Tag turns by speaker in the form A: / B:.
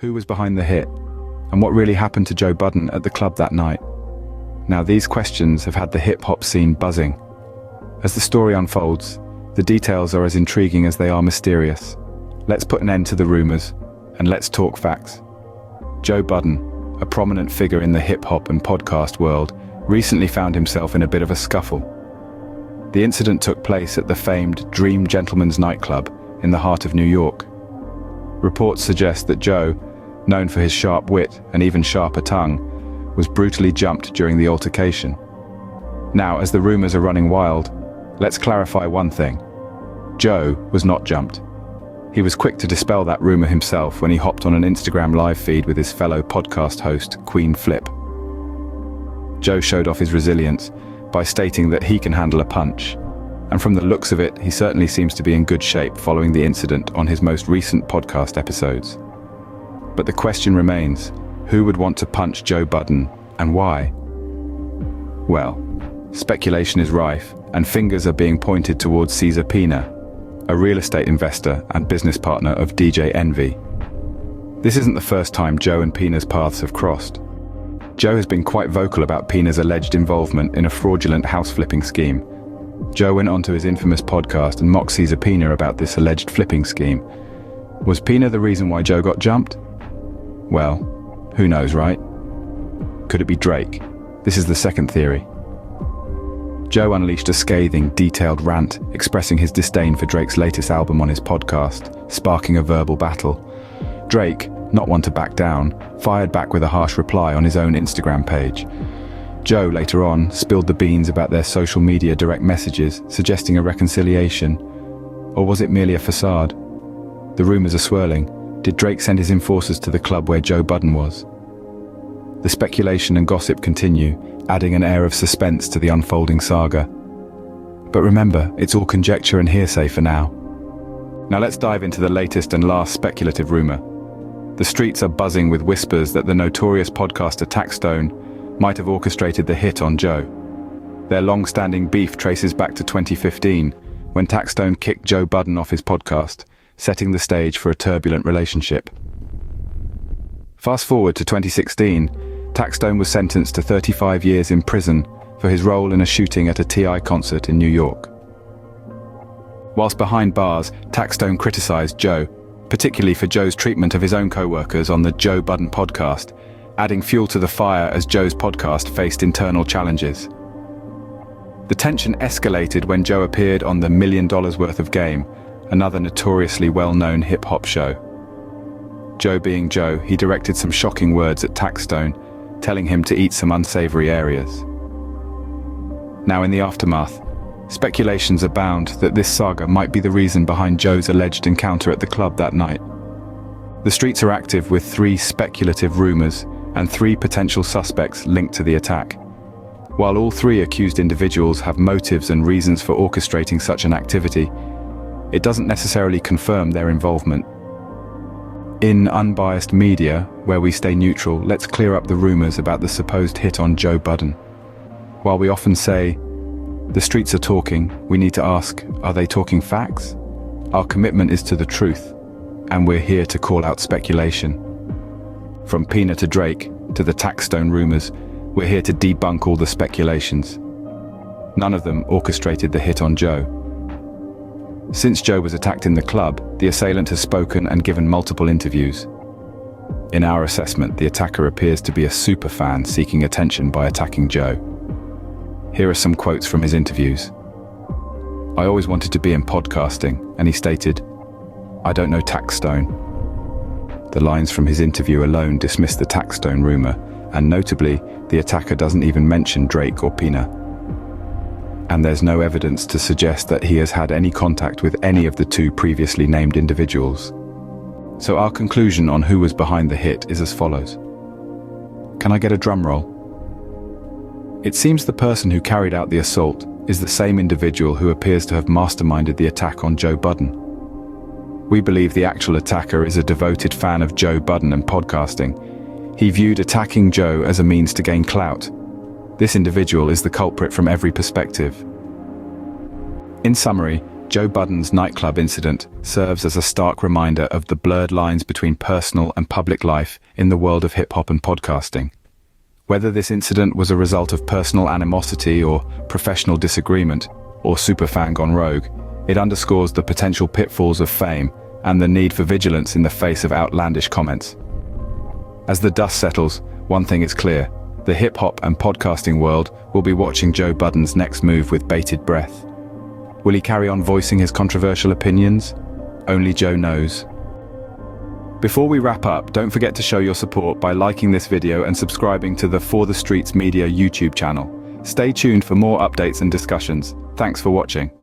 A: Who was behind the hit? And what really happened to Joe Budden at the club that night? Now, these questions have had the hip-hop scene buzzing. As the story unfolds, the details are as intriguing as they are mysterious. Let's put an end to the rumors, and let's talk facts. Joe Budden, a prominent figure in the hip-hop and podcast world, recently found himself in a bit of a scuffle. The incident took place at the famed Dream Gentleman's nightclub in the heart of New York. Reports suggest that Joe, known for his sharp wit and even sharper tongue, was brutally jumped during the altercation. Now, as the rumors are running wild, let's clarify one thing. Joe was not jumped. He was quick to dispel that rumor himself when he hopped on an Instagram live feed with his fellow podcast host, Queen Flip. Joe showed off his resilience by stating that he can handle a punch, and from the looks of it, he certainly seems to be in good shape following the incident on his most recent podcast episodes. But the question remains, who would want to punch Joe Budden, and why? Well, speculation is rife, and fingers are being pointed towards Cesar Pina, a real estate investor and business partner of DJ Envy. This isn't the first time Joe and Pina's paths have crossed. Joe has been quite vocal about Pina's alleged involvement in a fraudulent house-flipping scheme. Joe went onto his infamous podcast and mocked Cesar Pina about this alleged flipping scheme. Was Pina the reason why Joe got jumped? Well, who knows, right? Could it be Drake? This is the second theory. Joe unleashed a scathing, detailed rant, expressing his disdain for Drake's latest album on his podcast, sparking a verbal battle. Drake, not one to back down, fired back with a harsh reply on his own Instagram page. Joe, later on, spilled the beans about their social media direct messages, suggesting a reconciliation. Or was it merely a facade? The rumors are swirling. Did Drake send his enforcers to the club where Joe Budden was? The speculation and gossip continue, adding an air of suspense to the unfolding saga. But remember, it's all conjecture and hearsay for now. Now let's dive into the latest and last speculative rumor. The streets are buzzing with whispers that the notorious podcaster Taxstone might have orchestrated the hit on Joe. Their long-standing beef traces back to 2015, when Taxstone kicked Joe Budden off his podcast, setting the stage for a turbulent relationship. Fast forward to 2016, Taxstone was sentenced to 35 years in prison for his role in a shooting at a T.I. concert in New York. Whilst behind bars, Taxstone criticized Joe, particularly for Joe's treatment of his own co-workers on the Joe Budden podcast, adding fuel to the fire as Joe's podcast faced internal challenges. The tension escalated when Joe appeared on the $1 Million Worth of Game, another notoriously well-known hip-hop show. Joe being Joe, he directed some shocking words at Taxstone, telling him to eat some unsavory areas. Now in the aftermath, speculations abound that this saga might be the reason behind Joe's alleged encounter at the club that night. The streets are active with 3 speculative rumors and 3 potential suspects linked to the attack. While all 3 accused individuals have motives and reasons for orchestrating such an activity, it doesn't necessarily confirm their involvement. In unbiased media, where we stay neutral, let's clear up the rumors about the supposed hit on Joe Budden. While we often say, the streets are talking, we need to ask, are they talking facts? Our commitment is to the truth, and we're here to call out speculation. From Pina to Drake, to the Taxstone rumors, we're here to debunk all the speculations. None of them orchestrated the hit on Joe. Since Joe was attacked in the club, the assailant has spoken and given multiple interviews. In our assessment, the attacker appears to be a superfan seeking attention by attacking Joe. Here are some quotes from his interviews. "I always wanted to be in podcasting," and he stated, "I don't know Taxstone." The lines from his interview alone dismiss the Taxstone rumor, and notably, the attacker doesn't even mention Drake or Pina. And there's no evidence to suggest that he has had any contact with any of the 2 previously named individuals. So our conclusion on who was behind the hit is as follows. Can I get a drum roll? It seems the person who carried out the assault is the same individual who appears to have masterminded the attack on Joe Budden. We believe the actual attacker is a devoted fan of Joe Budden and podcasting. He viewed attacking Joe as a means to gain clout. This individual is the culprit from every perspective. In summary, Joe Budden's nightclub incident serves as a stark reminder of the blurred lines between personal and public life in the world of hip-hop and podcasting. Whether this incident was a result of personal animosity or professional disagreement, or superfan gone rogue, it underscores the potential pitfalls of fame and the need for vigilance in the face of outlandish comments. As the dust settles, one thing is clear: the hip-hop and podcasting world will be watching Joe Budden's next move with bated breath. Will he carry on voicing his controversial opinions? Only Joe knows. Before we wrap up, don't forget to show your support by liking this video and subscribing to the For the Streets Media YouTube channel. Stay tuned for more updates and discussions. Thanks for watching.